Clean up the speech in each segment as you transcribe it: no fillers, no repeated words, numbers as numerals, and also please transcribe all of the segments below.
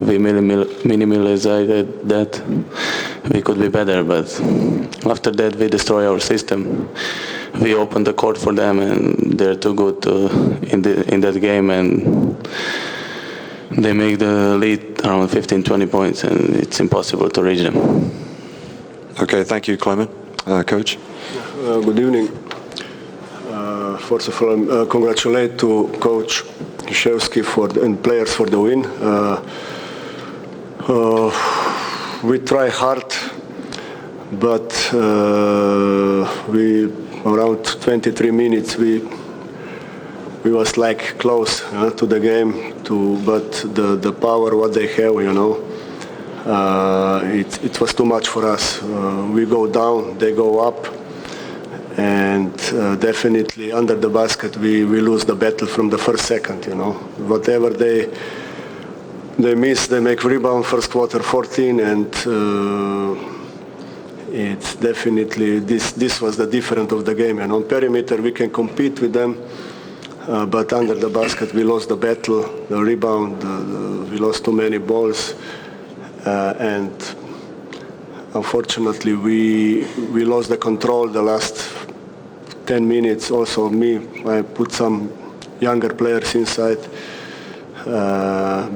We minimalized that. We could be better, but after that we destroy our system. We open the court for them, and they're too good in that game, and they make the lead around 15-20 points, and it's impossible to reach them. Okay, thank you, Clement. Coach? Good evening. First of all, congratulate to Coach Krzyzewski and players for the win. We try hard, but we around 23 minutes we was like close to the game. But the power what they have, it was too much for us. We go down, they go up, and definitely under the basket we lose the battle from the first second. Whatever they miss, they make rebound first quarter 14, and it's definitely this was the difference of the game. And on perimeter we can compete with them, but under the basket we lost the battle, the rebound, we lost too many balls, and unfortunately we lost the control the last 10 minutes. Also I put some younger players inside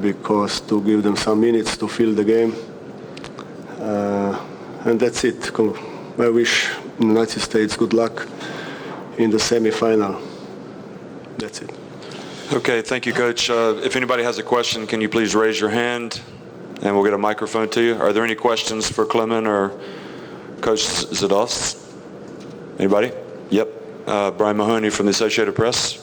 because to give them some minutes to fill the game, and that's it. I wish the United States good luck in the semi-final. That's it. Okay, thank you, Coach. If anybody has a question, can you please raise your hand, and we'll get a microphone to you. Are there any questions for Clement or Coach Zados? Anybody? Yep. Brian Mahoney from the Associated Press.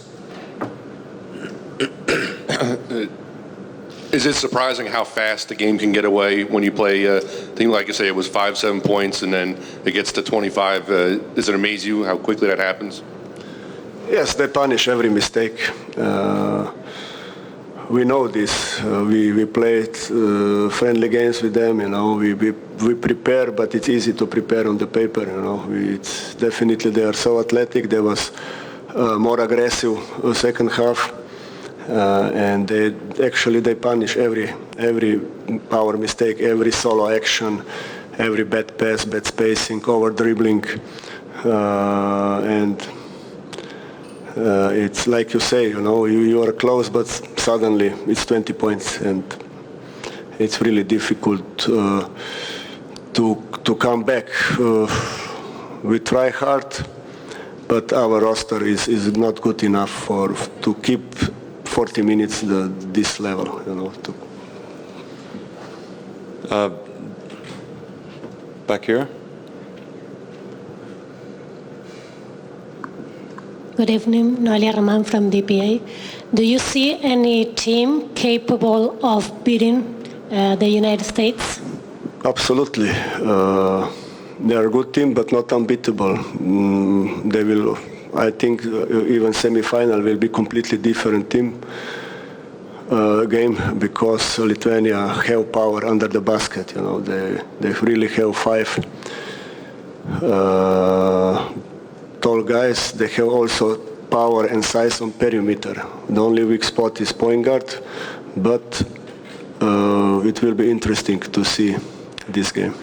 Is it surprising how fast the game can get away when you play, I think like you say, it was 5-7 points and then it gets to 25. Does it amaze you how quickly that happens? Yes, they punish every mistake. We know this. We played friendly games with them. We prepare, but it's easy to prepare on the paper. It's definitely they are so athletic. They was more aggressive second half, and they punish every power mistake, every solo action, every bad pass, bad spacing, over dribbling, and. It's like you say, you are close, but suddenly it's 20 points, and it's really difficult to come back. We try hard, but our roster is not good enough to keep 40 minutes this level. Back here. Good evening, Noelia Roman from DPA. Do you see any team capable of beating the United States? Absolutely. They are a good team, but not unbeatable. They will, I think, even semi-final will be completely different team game, because Lithuania have power under the basket. They really have 5 tall guys. They have also power and size on perimeter. The only weak spot is point guard, but it will be interesting to see this game.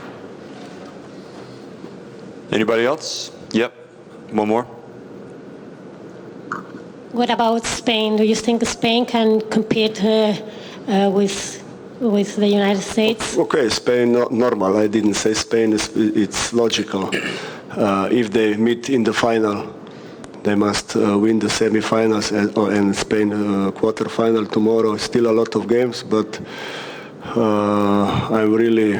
Anybody else? Yep. One more. What about Spain? Do you think Spain can compete with the United States? Okay, Spain, normal. I didn't say Spain. It's logical. If they meet in the final, they must win the semi-finals and Spain quarterfinal tomorrow. Still a lot of games, but I'm really,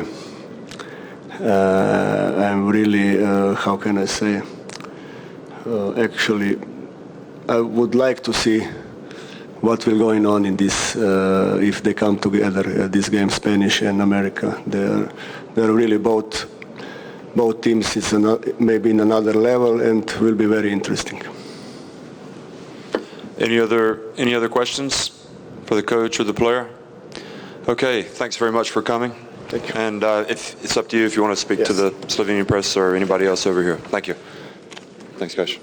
how can I say? Actually, I would like to see what will going on in this if they come together. This game, Spanish and America, they're really both teams. It's maybe in another level, and will be very interesting. Any other questions for the coach or the player? Okay, thanks very much for coming. Thank you. And it's up to you if you want to speak to the Slovenian press or anybody else over here. Thank you. Thanks, guys.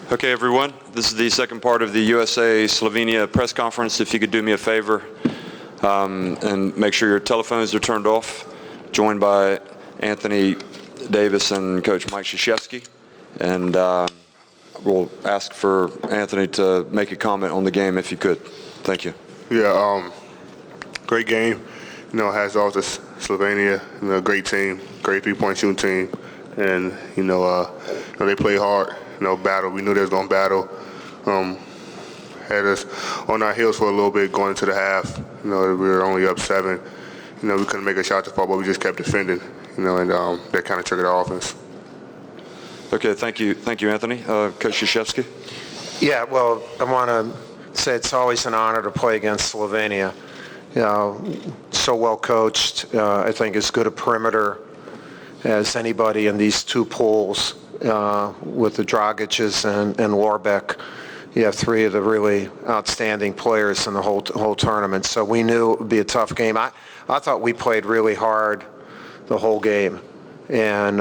Okay, everyone, this is the second part of the USA-Slovenia press conference. If you could do me a favor and make sure your telephones are turned off, joined by Anthony Davis and Coach Mike Krzyzewski. And we'll ask for Anthony to make a comment on the game if you could. Thank you. Yeah, great game. You know, hats off to Slovenia. You know, great team, great three-point shooting team. And, they played hard. Battle. We knew they was going to battle. Had us on our heels for a little bit going into the half. We were only up 7. We couldn't make a shot to fall, but we just kept defending. And that kind of triggered our offense. Okay, thank you, Anthony. Coach Krzyzewski. Yeah, well, I want to say it's always an honor to play against Slovenia. So well coached. I think as good a perimeter as anybody in these two pools. With the Dragic's and Lorbeck, you have 3 of the really outstanding players in the whole tournament. So we knew it would be a tough game. I thought we played really hard the whole game, and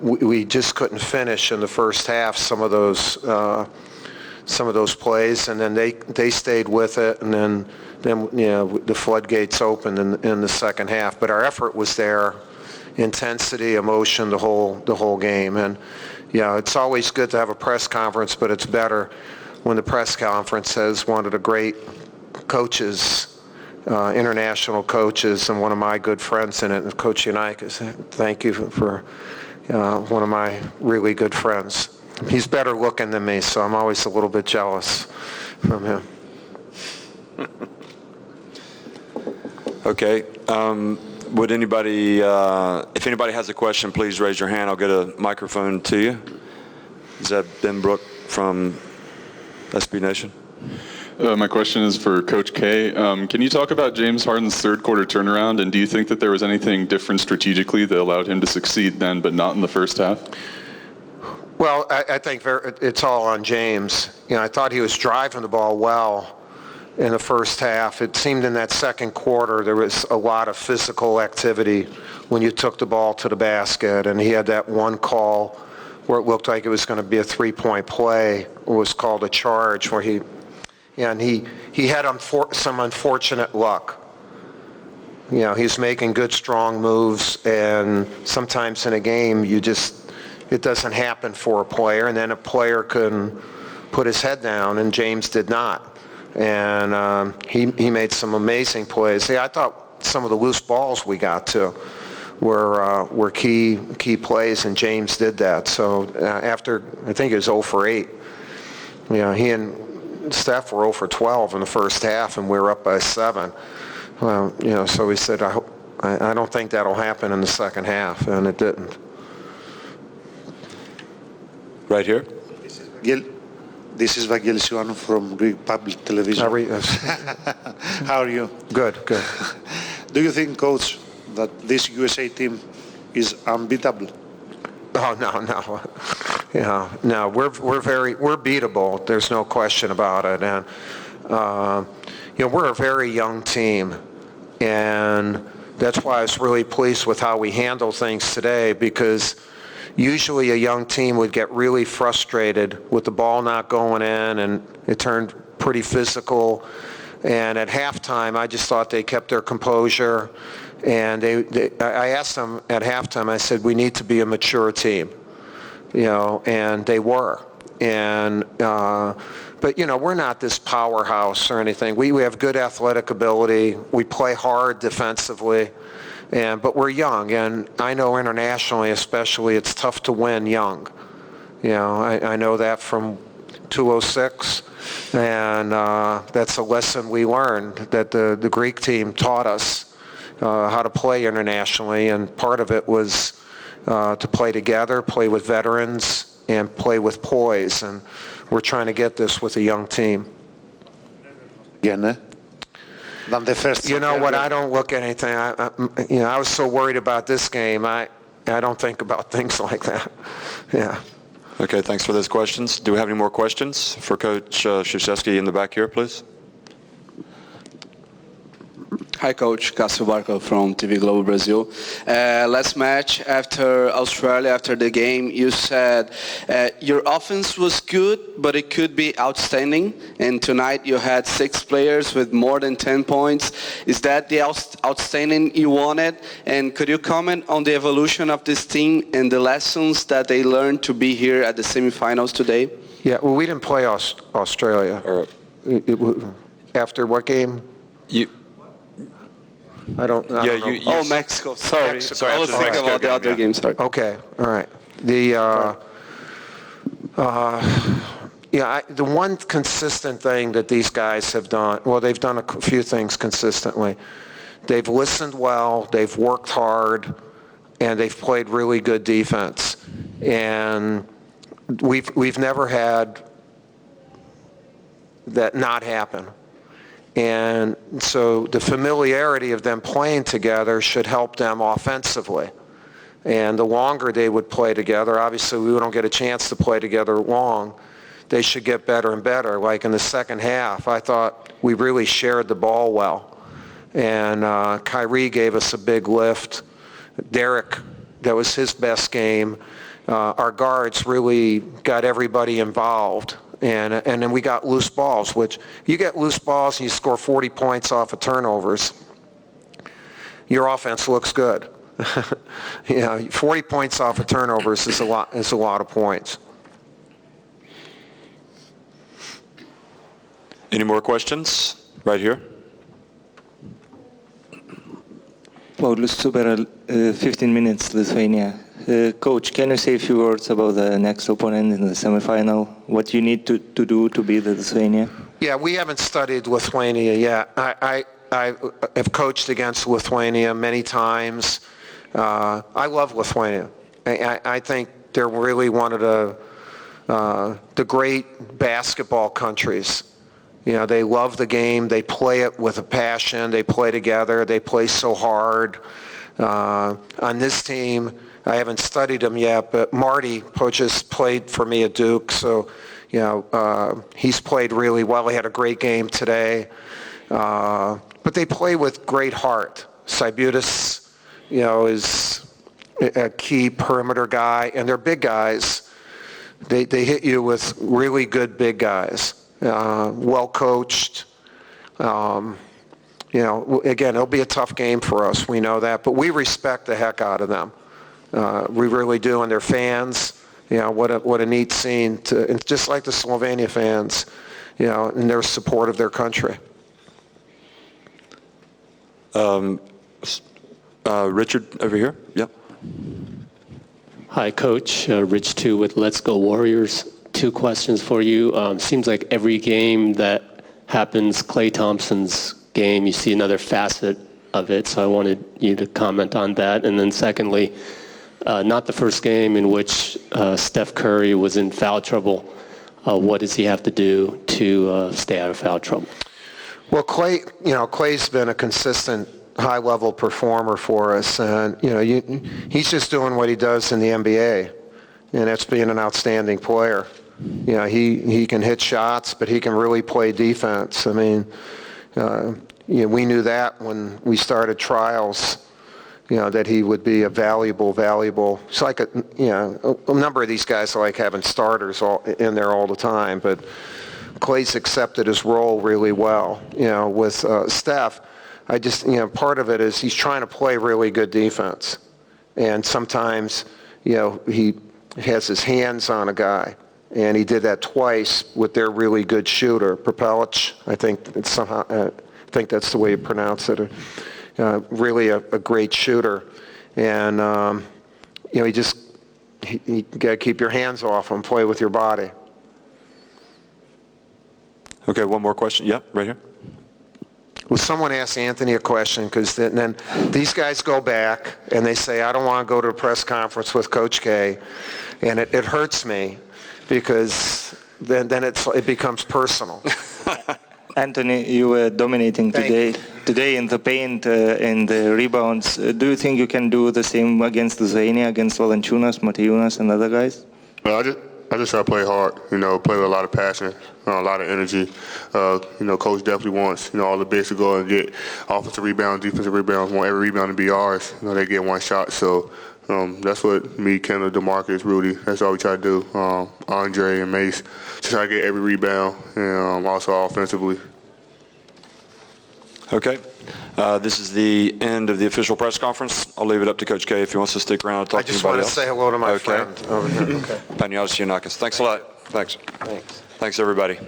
we just couldn't finish in the first half some of those plays, and then they stayed with it, and then the floodgates opened in the second half. But our effort was there. Intensity, emotion, the whole game. And it's always good to have a press conference, but it's better when the press conference has one of the great coaches, international coaches, and one of my good friends in it, Coach Unikas. Thank you for one of my really good friends. He's better looking than me, so I'm always a little bit jealous from him. Okay. Would anybody, if anybody has a question, please raise your hand. I'll get a microphone to you. Is that Ben Brook from SB Nation? My question is for Coach K. Can you talk about James Harden's third quarter turnaround, and do you think that there was anything different strategically that allowed him to succeed then but not in the first half? Well, I think it's all on James. I thought he was driving the ball well in the first half. It seemed in that second quarter there was a lot of physical activity when you took the ball to the basket, and he had that one call where it looked like it was going to be a three-point play. It was called a charge where he had some unfortunate luck. He's making good, strong moves, and sometimes in a game it doesn't happen for a player, and then a player can put his head down, and James did not. And he made some amazing plays. I thought some of the loose balls we got to were key plays, and James did that. So after, I think it was 0 for 8, he and Steph were 0 for 12 in the first half, and we were up by 7. Well, so we said, I don't think that'll happen in the second half, and it didn't. Right here. This is Vangelis Ioannou from Greek Public Television. How are you? Good. Do you think, Coach, that this USA team is unbeatable? Oh, no. No, we're beatable. There's no question about it. And we're a very young team, and that's why I was really pleased with how we handle things today, because usually a young team would get really frustrated with the ball not going in, and it turned pretty physical. And at halftime, I just thought they kept their composure. And I asked them at halftime, I said, we need to be a mature team, and they were. But we're not this powerhouse or anything. We have good athletic ability. We play hard defensively. But we're young, and I know internationally especially it's tough to win young. I know that from 206, and that's a lesson we learned that the Greek team taught us how to play internationally, and part of it was to play together, play with veterans, and play with poise, and we're trying to get this with a young team. Than the first. You know what? I don't look at anything. I was so worried about this game. I don't think about things like that. Yeah. Okay, thanks for those questions. Do we have any more questions for Coach Krzyzewski in the back here, please? Hi, Coach. Cássio Barco from TV Globo Brazil. Last match after Australia, after the game, you said your offense was good, but it could be outstanding. And tonight you had 6 players with more than 10 points. Is that the outstanding you wanted? And could you comment on the evolution of this team and the lessons that they learned to be here at the semifinals today? Yeah, well, we didn't play Australia. After what game? I don't know. Mexico. Sorry. Mexico, I was after the thinking about the other game. Sorry. Okay, all right. The one consistent thing that these guys have done, well, they've done a few things consistently. They've listened well, they've worked hard, and they've played really good defense. And we've never had that not happen. And so the familiarity of them playing together should help them offensively. And the longer they would play together, obviously we don't get a chance to play together long, they should get better and better. Like in the second half, I thought we really shared the ball well. And Kyrie gave us a big lift. Derek, that was his best game. Our guards really got everybody involved. And then we got loose balls, which you get loose balls and you score 40 points off of turnovers, your offense looks good. 40 points off of turnovers is a lot of points. Any more questions? Right here. Paulus Suberal, 15 minutes, Lithuania. Coach, can you say a few words about the next opponent in the semifinal? What you need to do to beat Lithuania? Yeah, we haven't studied Lithuania yet. I have coached against Lithuania many times. I love Lithuania. I think they're really one of the great basketball countries. They love the game. They play it with a passion. They play together. They play so hard. On this team, I haven't studied him yet, but Marty Poches played for me at Duke, so he's played really well. He had a great game today. But they play with great heart. Sybutis, is a key perimeter guy, and they're big guys. They hit you with really good big guys. Well coached. Again, it'll be a tough game for us. We know that, but we respect the heck out of them. We really do, and their fans. What a neat scene and just like the Slovenia fans, in their support of their country. Richard over here. Yep. Hi, Coach. Rich Tu with Let's Go Warriors. 2 questions for you. Seems like every game that happens, Klay Thompson's game, you see another facet of it. So I wanted you to comment on that. And then secondly, not the first game in which Steph Curry was in foul trouble. What does he have to do to stay out of foul trouble? Well, Klay's been a consistent high-level performer for us, and he's just doing what he does in the NBA, and that's being an outstanding player. He can hit shots, but he can really play defense. I mean, we knew that when we started trials. That he would be a valuable. It's like a number of these guys are like having starters in there all the time, but Klay's accepted his role really well. With Steph, part of it is he's trying to play really good defense, and sometimes he has his hands on a guy, and he did that twice with their really good shooter, Prepelic. I think that's the way you pronounce it. Really a great shooter, and you got to keep your hands off him, play with your body. Okay, one more question. Yeah, right here. Well, someone asked Anthony a question, because then these guys go back and they say, I don't want to go to a press conference with Coach K, and it hurts me, because then it becomes personal. Anthony, you were dominating today in the paint and the rebounds. Do you think you can do the same against Lithuania, against Valančiūnas, Matejūnas, and other guys? Well, I just try to play hard, play with a lot of passion. a lot of energy. Coach definitely wants, all the bigs to go and get offensive rebounds, defensive rebounds, want every rebound to be ours. They get one shot. So that's what me, Kendall, DeMarcus, Rudy, that's all we try to do. Andre and Mace, just try to get every rebound and also offensively. Okay. This is the end of the official press conference. I'll leave it up to Coach K if he wants to stick around and talk to anybody else. I just want to say hello to my friend over here. Okay. Panios Giannakis. Thanks a lot. Thanks. Thanks, everybody.